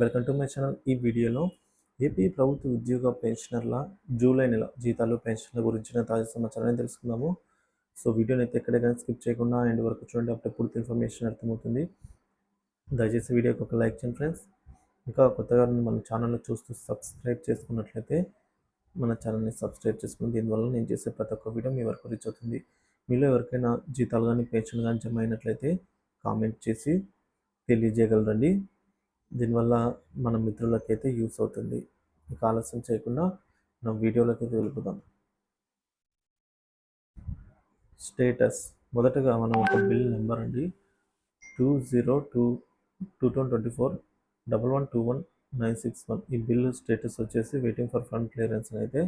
Welcome to my channel. ఈ వీడియోలో AP ప్రభుత్వ ఉద్యోగ పెన్షనర్ల జూలై నెల జీతాలు పెన్షన్ల గురించిన తాజా సమాచారాన్ని తెలుసుకుందాము. సో వీడియోని అయితే ఎక్కడ కానీ స్కిప్ చేయకుండా ఎండ్ వరకు చూడండి. అప్పుడే పూర్తి ఇన్ఫర్మేషన్ అర్థమవుతుంది. దయచేసి వీడియోకి ఒక లైక్ చేయండి ఫ్రెండ్స్. ఇంకా కొత్తగా మన ఛానల్ని చూస్తూ సబ్స్క్రైబ్ చేసుకున్నట్లయితే మన ఛానల్ని సబ్స్క్రైబ్ చేసుకుని దీనివల్ల నేను చేసే ప్రతి ఒక్క వీడియో మీ వరకు రీచ్ అవుతుంది. మీలో ఎవరికైనా జీతాలు కానీ పెన్షన్ కానీ జమ అయినట్లయితే కామెంట్ చేసి తెలియజేయగలరండి. దీనివల్ల మన మిత్రులకైతే యూస్ అవుతుంది. ఇక ఆలస్యం చేయకుండా మనం వీడియోలోకి వెళ్ళిపోదాం. స్టేటస్ మొదటగా మనం ఒక బిల్ నెంబర్ అండి 202224112191 ఈ బిల్ స్టేటస్ వచ్చేసి వెయిటింగ్ ఫర్ ఫండ్ క్లియరెన్స్ అయితే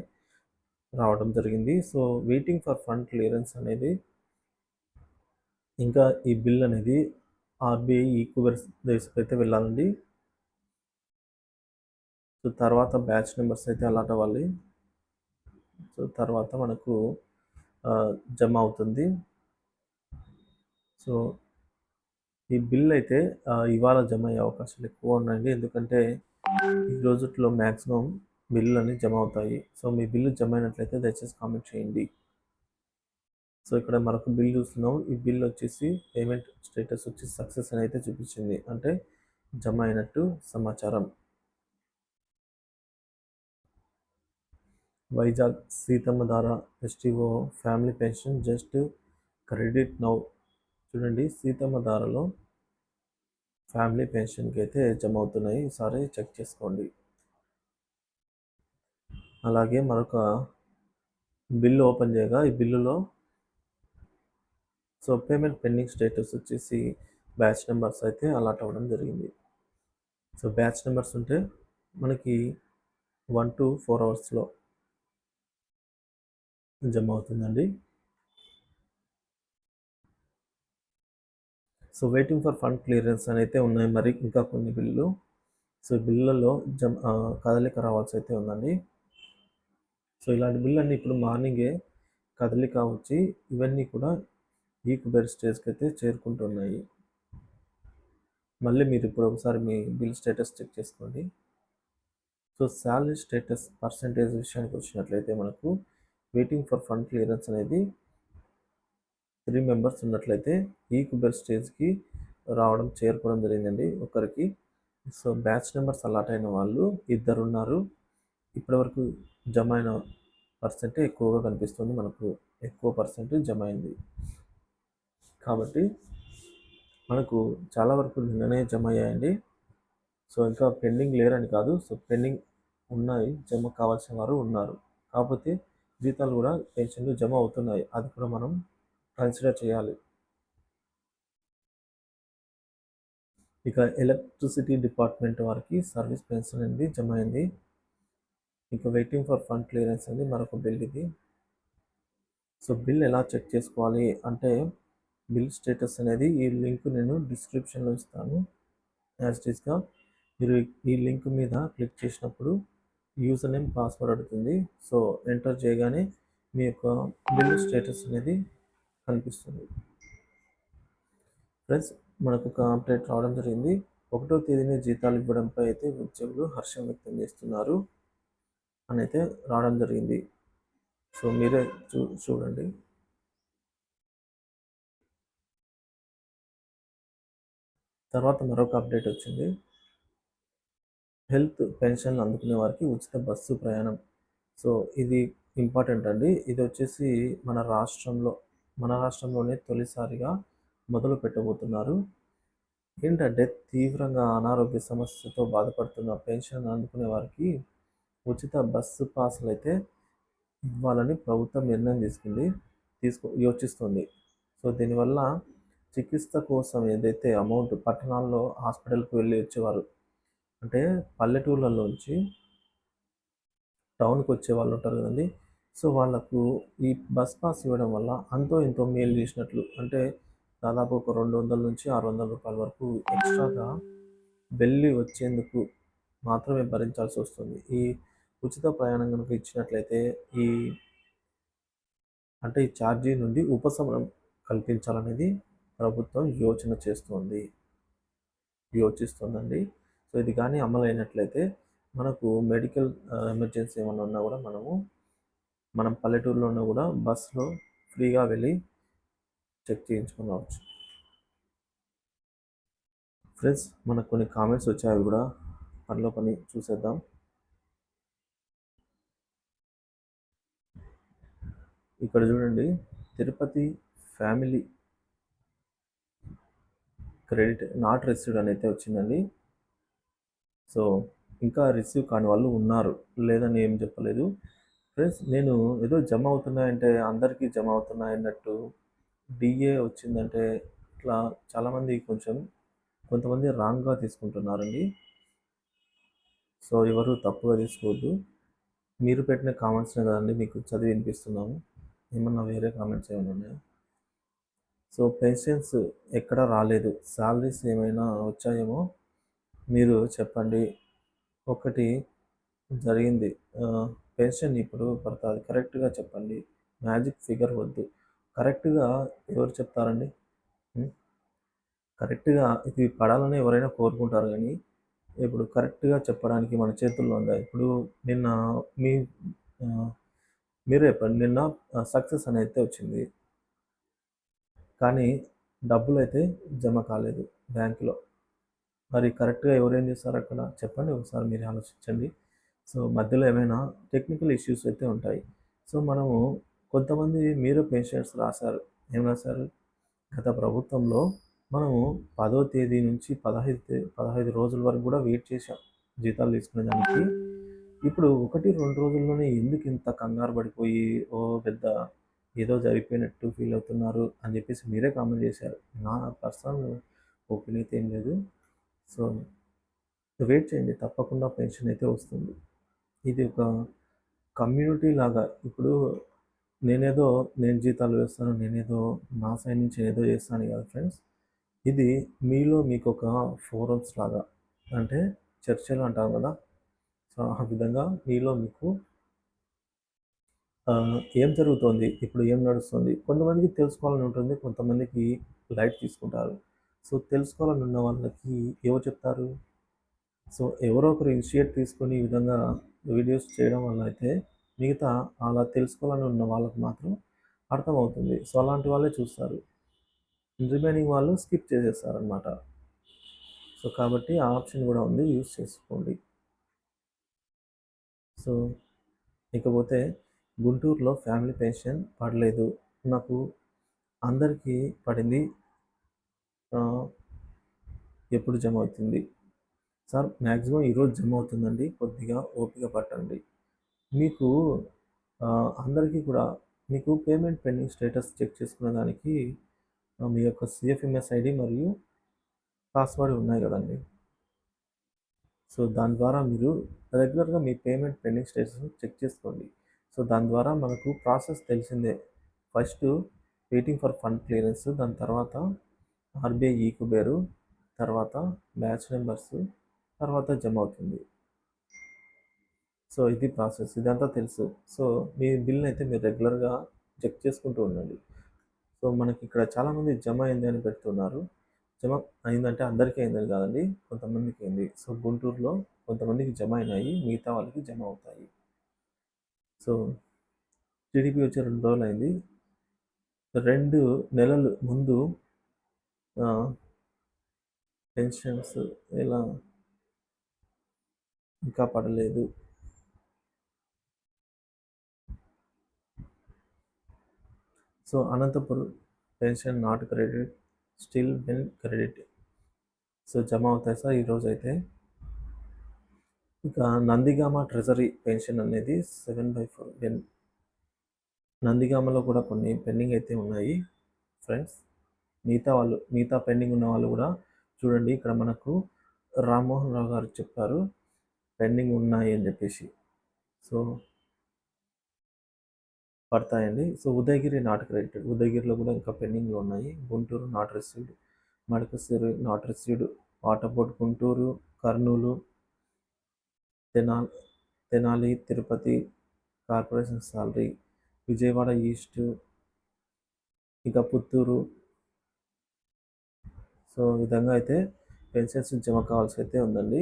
రావడం జరిగింది. So waiting for fund clearance అనేది ఇంకా ఈ బిల్ అనేది ఆర్బీఐ ఈక్వెన్స్ దేశకు అయితే వెళ్ళాలండి. సో తర్వాత బ్యాచ్ నెంబర్స్ అయితే అలాట్ అవ్వాలి. సో తర్వాత మనకు జమ అవుతుంది. సో ఈ బిల్ అయితే ఇవాళ జమ అయ్యే అవకాశాలు ఎక్కువ ఉన్నాయండి. ఎందుకంటే ఈ రోజుట్లో మ్యాక్సిమం బిల్లు అన్నీ జమ అవుతాయి. సో మీ బిల్లు జమ అయినట్లయితే దయచేసి కామెంట్ చేయండి. సో ఇక్కడ మరొక బిల్ చూస్తున్నాం. ఈ బిల్ వచ్చేసి పేమెంట్ స్టేటస్ వచ్చి సక్సెస్ అని అయితే చూపించింది, అంటే జమ అయినట్టు సమాచారం. Vizag Seethammadhara STO family pension just credit now. చూడండి, సీతమ్మధారలో ఫ్యామిలీ పెన్షన్కి అయితే జమ అవుతున్నాయి. ఈసారి చెక్ చేసుకోండి. అలాగే మరొక బిల్లు ఓపెన్ చేయగా ఈ బిల్లులో సో పేమెంట్ పెండింగ్ స్టేటస్ వచ్చేసి బ్యాచ్ నెంబర్స్ అయితే అలాట్ అవ్వడం జరిగింది. సో బ్యాచ్ నెంబర్స్ ఉంటే మనకి 1 to 4 అవర్స్లో జమ అవుతుందండి. So waiting for fund clearance అని అయితే ఉన్నాయి. మరి ఇంకా కొన్ని బిల్లు సో బిల్లులలో కదలిక రావాల్సి అయితే ఉందండి. సో ఇలాంటి బిల్లు అన్నీ ఇప్పుడు మార్నింగే కదలిక వచ్చి ఇవన్నీ కూడా ఈక్వెర్ స్టేజ్కి అయితే చేరుకుంటున్నాయి. మళ్ళీ మీరు ఇప్పుడు ఒకసారి మీ బిల్ స్టేటస్ చెక్ చేసుకోండి. సో శాలరీ స్టేటస్ పర్సంటేజ్ విషయానికి వచ్చినట్లయితే మనకు వెయిటింగ్ ఫర్ ఫండ్ క్లియరెన్స్ అనేది 3 మెంబర్స్ ఉన్నట్లయితే ఈక్వెర్ స్టేజ్కి చేరుకోవడం జరిగిందండి ఒకరికి. సో బ్యాచ్ నెంబర్స్ అలాట్ అయిన వాళ్ళు 2 ఉన్నారు. ఇప్పటివరకు జమ అయిన పర్సెంటే ఎక్కువగా కనిపిస్తుంది. మనకు ఎక్కువ పర్సెంట్ జమ అయింది కాబట్టి మనకు చాలా వరకు నిన్ననే జమ అయ్యాయండి. సో ఇంకా పెండింగ్ లేరని కాదు, సో పెండింగ్ ఉన్నాయి, జమ కావాల్సిన వారు ఉన్నారు. కాకపోతే జీతాలు కూడా పెన్షన్లు జమ అవుతున్నాయి, అది కూడా మనం కన్సిడర్ చేయాలి. ఇక ఎలక్ట్రిసిటీ డిపార్ట్మెంట్ వారికి సర్వీస్ పెన్షన్ అనేది జమ అయింది. ఇక వెయిటింగ్ ఫర్ ఫండ్ క్లియరెన్స్ అనేది మరొక బిల్ ఇది. సో బిల్ ఎలా చెక్ చేసుకోవాలి అంటే బిల్ స్టేటస్ అనేది ఈ లింక్ నేను డిస్క్రిప్షన్లో ఇస్తాను. యాజ్ ఇట్ ఈస్గా మీరు ఈ లింక్ మీద క్లిక్ చేసినప్పుడు యూజర్ నేమ్ పాస్వర్డ్ అడుగుతుంది. సో ఎంటర్ చేయగానే మీ యొక్క బిల్ స్టేటస్ అనేది కనిపిస్తుంది. ఫ్రెండ్స్, మనకు ఒక అప్డేట్ రావడం జరిగింది. 1వ తేదీనే జీతాలు ఇవ్వడంపై అయితే ఉద్యోగులు హర్షం వ్యక్తం చేస్తున్నారు అని అయితే రావడం జరిగింది. సో మీరే చూడండి. తర్వాత మరొక అప్డేట్ వచ్చింది. హెల్త్ పెన్షన్లు అందుకునే వారికి ఉచిత బస్సు ప్రయాణం. సో ఇది ఇంపార్టెంట్ అండి. ఇది వచ్చేసి మన రాష్ట్రంలోనే తొలిసారిగా మొదలు పెట్టబోతున్నారు. ఏంటంటే తీవ్రంగా అనారోగ్య సమస్యతో బాధపడుతున్న పెన్షన్ అందుకునే వారికి ఉచిత బస్సు పాసులు అయితే ఇవ్వాలని ప్రభుత్వం నిర్ణయం యోచిస్తుంది. సో దీనివల్ల చికిత్స కోసం ఏదైతే అమౌంట్ పట్టణాల్లో హాస్పిటల్కి వెళ్ళి వచ్చేవారు, అంటే పల్లెటూళ్ళలోంచి టౌన్కి వచ్చే వాళ్ళు ఉంటారు కదండి. సో వాళ్ళకు ఈ బస్ పాస్ ఇవ్వడం వల్ల అంతో ఎంతో మేలు చేసినట్లు, అంటే దాదాపు ఒక 200 నుంచి 600 రూపాయల వరకు ఎక్స్ట్రాగా వెళ్ళి వచ్చేందుకు మాత్రమే భరించాల్సి వస్తుంది. ఈ ఉచిత ప్రయాణం కనుక ఇచ్చినట్లయితే ఈ ఛార్జీ నుండి ఉపశమనం కల్పించాలనేది ప్రభుత్వం యోచిస్తుందండి. సో ఇది కానీ అమలు అయినట్లయితే మనకు మెడికల్ ఎమర్జెన్సీ ఏమన్నా ఉన్నా కూడా మనం పల్లెటూరులో ఉన్నా కూడా బస్సులో ఫ్రీగా వెళ్ళి చెక్ చేయించుకొని రావచ్చు. ఫ్రెండ్స్, మనకు కొన్ని కామెంట్స్ వచ్చాయి, అవి కూడా పనిలో పని చూసేద్దాం. ఇక్కడ చూడండి, Tirupati family credit not received అని అయితే వచ్చిందండి. సో ఇంకా రిసీవ్ కాని వాళ్ళు ఉన్నారు, లేదని ఏం చెప్పలేదు. ఫ్రెండ్స్, నేను ఏదో జమ అవుతున్నాయంటే అందరికీ జమ అవుతున్నాయన్నట్టు డిఏ వచ్చిందంటే ఇట్లా చాలామంది కొంతమంది రాంగ్గా తీసుకుంటున్నారండి. సో ఎవరు తప్పుగా తీసుకోవద్దు. మీరు పెట్టిన కామెంట్స్నే కదండి మీకు చదివి వినిపిస్తున్నాము. ఏమన్నా వేరే కామెంట్స్ ఏమైనా ఉన్నాయా? సో పెన్షన్స్ ఎక్కడ రాలేదు, శాలరీస్ ఏమైనా వచ్చాయేమో మీరు చెప్పండి. ఒకటి జరిగింది, పెన్షన్ ఇప్పుడు పడుతుంది, కరెక్ట్గా చెప్పండి. మ్యాజిక్ ఫిగర్ వద్దు. కరెక్ట్గా ఎవరు చెప్తారండి? కరెక్ట్గా ఇది పడాలని ఎవరైనా కోరుకుంటారు, కానీ ఇప్పుడు కరెక్ట్గా చెప్పడానికి మన చేతుల్లో ఉందా? ఇప్పుడు నిన్న మీ మీరే చెప్పండి, నిన్న సక్సెస్ అని అయితే వచ్చింది, కానీ డబ్బులు అయితే జమ కాలేదు బ్యాంకులో. మరి కరెక్ట్గా ఎవరేం చేస్తారు అక్కడ చెప్పండి, ఒకసారి మీరు ఆలోచించండి. సో మధ్యలో ఏమైనా టెక్నికల్ ఇష్యూస్ అయితే ఉంటాయి. సో మనము కొంతమంది మీరు పేషెంట్స్ రాశారు, ఏం రాశారు? గత ప్రభుత్వంలో మనము 10వ తేదీ నుంచి 15 రోజుల వరకు కూడా వెయిట్ చేశాం జీతాలు తీసుకునే దానికి. ఇప్పుడు 1-2 రోజుల్లోనే ఎందుకు ఇంత కంగారు పడిపోయి పెద్ద ఏదో జరిగిపోయినట్టు ఫీల్ అవుతున్నారు అని చెప్పేసి మీరే కామెంట్ చేశారు. నా పర్సనల్ ఒపీనియన్ అయితే ఏం లేదు. సో వెయిట్ చేయండి, తప్పకుండా పెన్షన్ అయితే వస్తుంది. ఇది ఒక కమ్యూనిటీ లాగా. ఇప్పుడు నేను జీతాలు వేస్తాను, నేనేదో నా సైడ్ నుంచి ఏదో చేస్తాను కదా ఫ్రెండ్స్. ఇది మీలో మీకు ఒక ఫోరమ్స్ లాగా, అంటే చర్చలు అంటాం కదా. సో ఆ విధంగా మీలో మీకు ఏం జరుగుతోంది, ఇప్పుడు ఏం నడుస్తుంది, కొంతమందికి తెలుసుకోవాలని ఉంటుంది, కొంతమందికి లైట్ తీసుకుంటారు. సో తెలుసుకోవాలని ఉన్న వాళ్ళకి ఎవరు చెప్తారు? సో ఎవరో ఒకరు ఇనిషియేట్ తీసుకొని ఈ విధంగా వీడియోస్ చేయడం వల్ల అయితే మిగతా అలా తెలుసుకోవాలని ఉన్న వాళ్ళకి మాత్రం అర్థమవుతుంది. సో అలాంటి వాళ్ళే చూస్తారు, రిమైనింగ్ వాళ్ళు స్కిప్ చేసేస్తారనమాట. సో కాబట్టి ఆ ఆప్షన్ కూడా ఉంది, యూజ్ చేసుకోండి. సో ఇకపోతే గుంటూరులో ఫ్యామిలీ పెన్షన్ పడలేదు, నాకు అందరికీ పడింది, ఎప్పుడు జమ అవుతుంది సార్? మ్యాక్సిమం ఈరోజు జమ అవుతుందండి, కొద్దిగా ఓపిక పట్టండి. మీకు అందరికీ కూడా మీకు పేమెంట్ పెండింగ్ స్టేటస్ చెక్ చేసుకునే దానికి మీ యొక్క సిఎఫ్ఎంఎస్ ఐడి మరియు పాస్వర్డ్ ఉన్నాయి కదండి. సో దాని ద్వారా మీరు రెగ్యులర్గా మీ పేమెంట్ పెండింగ్ స్టేటస్ చెక్ చేసుకోండి. సో దాని ద్వారా మనకు ప్రాసెస్ తెలిసిందే. First waiting for fund clearance, దాని తర్వాత ఆర్బీఐ ఈకుబేరు, తర్వాత బ్యాచ్ నెంబర్స్, తర్వాత జమ అవుతుంది. సో ఇది ప్రాసెస్, ఇదంతా తెలుసు. సో మీ బిల్ని అయితే మీరు రెగ్యులర్గా చెక్ చేసుకుంటూ ఉండండి. సో మనకి ఇక్కడ చాలామంది జమ అయింది అని పెడుతున్నారు. జమ అయిందంటే అందరికీ అయిందని కాదండి, కొంతమందికి అయింది. సో గుంటూరులో కొంతమందికి జమ అయినాయి, మిగతా వాళ్ళకి జమ అవుతాయి. సో టీడీపీ వచ్చి 2 రోజులు అయింది, 2 నెలలు ముందు పెన్షన్స్ ఇలా ఇంకా పడలేదు. So Anantapuram pension not credit, still will credit. So జమ అవుతాయి సార్ ఈరోజు అయితే. ఇక నందిగామ ట్రెజరీ పెన్షన్ అనేది 7/4. నందిగామలో కూడా కొన్ని పెండింగ్ అయితే ఉన్నాయి ఫ్రెండ్స్. మిగతా పెండింగ్ ఉన్న వాళ్ళు కూడా చూడండి, ఇక్కడ మనకు రామ్మోహన్ రావు గారు చెప్పారు పెండింగ్ ఉన్నాయి అని చెప్పేసి. సో పడతాయండి. సో ఉదయగిరి నాట్ క్రెడిటెడ్, ఉదయగిరిలో కూడా ఇంకా పెండింగ్లో ఉన్నాయి. Guntur not received, Madakasira not received, water board Guntur, Kurnool, Tenali Tirupati corporation salary, Vijayawada east, ఇక పుత్తూరు. సో ఈ విధంగా అయితే పెన్షన్స్ జమ కావాల్సి అయితే ఉందండి.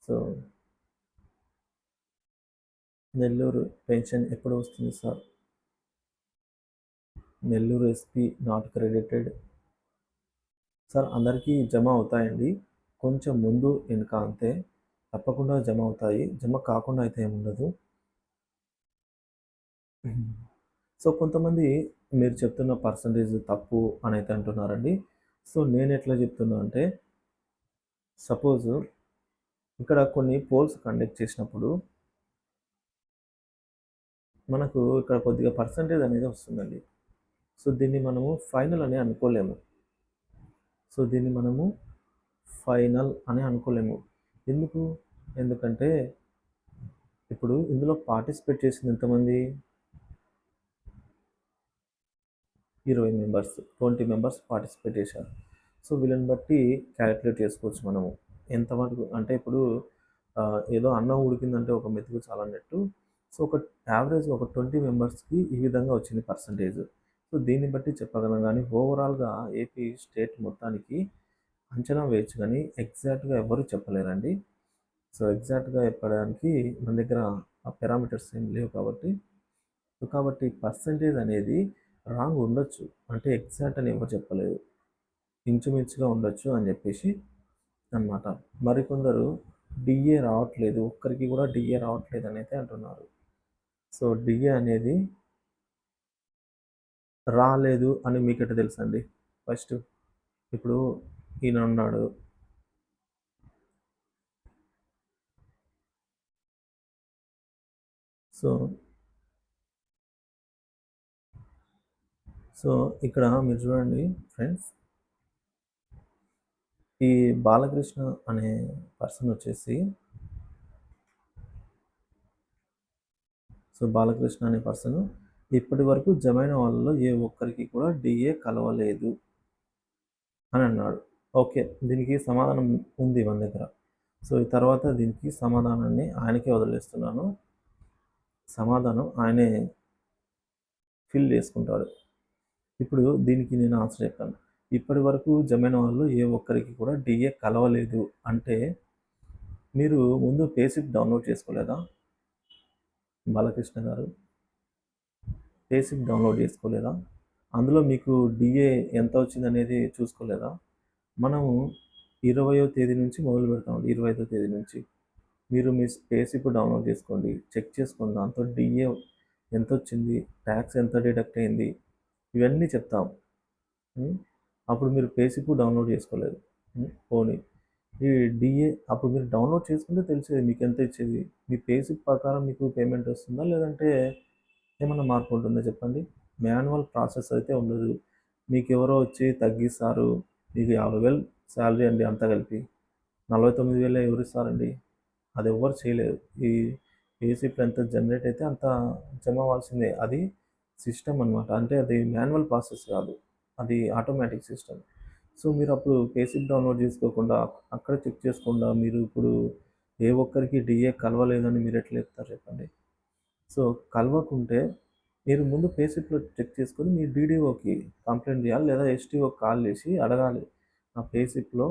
సో నెల్లూరు పెన్షన్ ఎప్పుడు వస్తుంది sir? Nellore SP not credited. Sir అందరికీ జమ అవుతాయండి, కొంచెం ముందు వెనుక అంతే, తప్పకుండా జమ అవుతాయి, జమ కాకుండా అయితే ఏముండదు. సో కొంతమంది మీరు చెప్తున్న పర్సంటేజ్ తప్పు అని అయితే అంటున్నారండి. సో నేను ఎట్లా చెప్తున్నా అంటే, సపోజ్ ఇక్కడ కొన్ని పోల్స్ కండక్ట్ చేసినప్పుడు మనకు ఇక్కడ కొద్దిగా పర్సంటేజ్ అనేది వస్తుందండి. సో దీన్ని మనము ఫైనల్ అని అనుకోలేము. సో దీన్ని మనము ఫైనల్ అని అనుకోలేము. ఎందుకంటే ఇప్పుడు ఇందులో పార్టిసిపేట్ చేసింది ఎంతమంది? 20 మెంబర్స్, 20 మెంబర్స్ పార్టిసిపేట్ చేశారు. సో వీళ్ళని బట్టి క్యాలిక్యులేట్ చేసుకోవచ్చు మనము ఎంతవరకు. అంటే ఇప్పుడు ఏదో అన్నం ఉడికిందంటే ఒక మెతుకు చాలన్నట్టు. సో ఒక యావరేజ్గా ఒక 20 మెంబర్స్కి ఈ విధంగా వచ్చింది పర్సంటేజ్. సో దీన్ని బట్టి చెప్పగలం, కానీ ఓవరాల్గా ఏపీ స్టేట్ మొత్తానికి అంచనా వేయచ్చు, కానీ ఎగ్జాక్ట్గా ఎవరు చెప్పలేరండి. సో ఎగ్జాక్ట్గా చెప్పడానికి మన దగ్గర ఆ పారామీటర్స్ ఏం లేవు కాబట్టి పర్సంటేజ్ అనేది రాంగ్ ఉండొచ్చు, అంటే ఎగ్జాక్ట్ అని ఎవరు చెప్పలేదు, ఇంచుమించుగా ఉండొచ్చు అని చెప్పేసి అన్నమాట. మరికొందరు డిఏ రావట్లేదు, ఒక్కరికి కూడా డిఏ రావట్లేదు అని అయితే అంటున్నారు. సో డిఏ అనేది రాలేదు అని మీకట తెలుసండి? ఫస్ట్ ఇప్పుడు ఈయన ఉన్నాడు, సో ఇక్కడ మీరు చూడండి ఫ్రెండ్స్, ఈ బాలకృష్ణ అనే పర్సన్ వచ్చేసి, బాలకృష్ణ అనే పర్సన్ ఇప్పటి వరకు జమైన వాళ్ళలో ఏ ఒక్కరికి కూడా డిఏ కలవలేదు అని అన్నాడు. ఓకే, దీనికి సమాధానం ఉంది మన దగ్గర. సో ఈ తర్వాత దీనికి సమాధానాన్ని ఆయనకే వదిలేస్తున్నాను, సమాధానం ఆయనే ఫిల్ చేసుకుంటాడు. ఇప్పుడు దీనికి నేను ఆన్సర్ చెప్పాను. ఇప్పటి వరకు జమైన వాళ్ళు ఏ ఒక్కరికి కూడా డిఏ కలవలేదు అంటే, మీరు ముందు పేసిప్ డౌన్లోడ్ చేసుకోలేదా బాలకృష్ణ గారు? పేసిప్ డౌన్లోడ్ చేసుకోలేదా? అందులో మీకు డిఏ ఎంత వచ్చింది అనేది చూసుకోలేదా? మనము 20వ తేదీ నుంచి మొదలు పెడతామండి, 25వ తేదీ నుంచి. మీరు మీ పేసిప్ డౌన్లోడ్ చేసుకోండి, చెక్ చేసుకోండి, దాంతో డిఏ ఎంత వచ్చింది, ట్యాక్స్ ఎంత డిడక్ట్ అయింది, ఇవన్నీ చెప్తాం. అప్పుడు మీరు పేసిప్ డౌన్లోడ్ చేసుకోలేదు, పోనీ ఈ డిఏ అప్పుడు మీరు డౌన్లోడ్ చేసుకుంటే తెలిసేది మీకు ఎంత ఇచ్చేది. మీ పేసిప్ ప్రకారం మీకు పేమెంట్ వస్తుందా, లేదంటే ఏమన్నా మార్పు ఉంటుందా చెప్పండి? మాన్యువల్ ప్రాసెస్ అయితే ఉండదు. మీకు ఎవరో వచ్చి తగ్గిస్తారు, మీకు 50,000 శాలరీ అండి అంతా కలిపి 49,000 ఎవరు ఇస్తారండి? అది ఎవ్వరు చేయలేదు. ఈ పేసిప్లో ఎంత జనరేట్ అయితే అంత జమ అవ్వాల్సిందే. అది సిస్టమ్ అనమాట, అంటే అది మాన్యువల్ ప్రాసెస్ కాదు, అది ఆటోమేటిక్ సిస్టమ్. సో మీరు అప్పుడు పేసిప్ డౌన్లోడ్ చేసుకోకుండా అక్కడ చెక్ చేసుకుండా మీరు ఇప్పుడు ఏ ఒక్కరికి డిఏ కలవలేదని మీరు ఎట్లా చెప్తారు చెప్పండి? సో కలవకుంటే మీరు ముందు పేసిప్లో చెక్ చేసుకొని మీ డీడీఓకి కంప్లైంట్ చేయాలి, లేదా ఎస్టీఓకి కాల్ చేసి అడగాలి, నా పేసిప్లో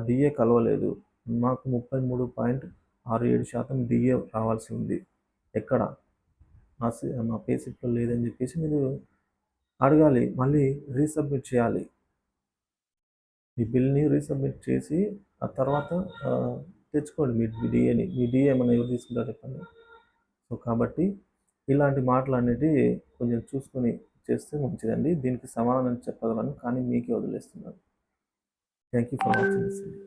డిఏ కలవలేదు, మాకు 33.67% డిఏ రావాల్సి ఉంది, ఎక్కడ మా పేసిప్లో లేదని చెప్పేసి మీరు అడగాలి. మళ్ళీ రీసబ్మిట్ చేయాలి, మీ బిల్ని రీసబ్మిట్ చేసి ఆ తర్వాత తెచ్చుకోండి మీ డిఏని. మీ డిఏ ఏమైనా ఎవరు తీసుకుంటారు చెప్పండి? సో కాబట్టి ఇలాంటి మాటలు అనేవి కొంచెం చూసుకొని చేస్తే మంచిదండి. దీనికి సమాధానం చెప్పగలను, కానీ మీకే వదిలేస్తున్నాను. Thank you for watching this video.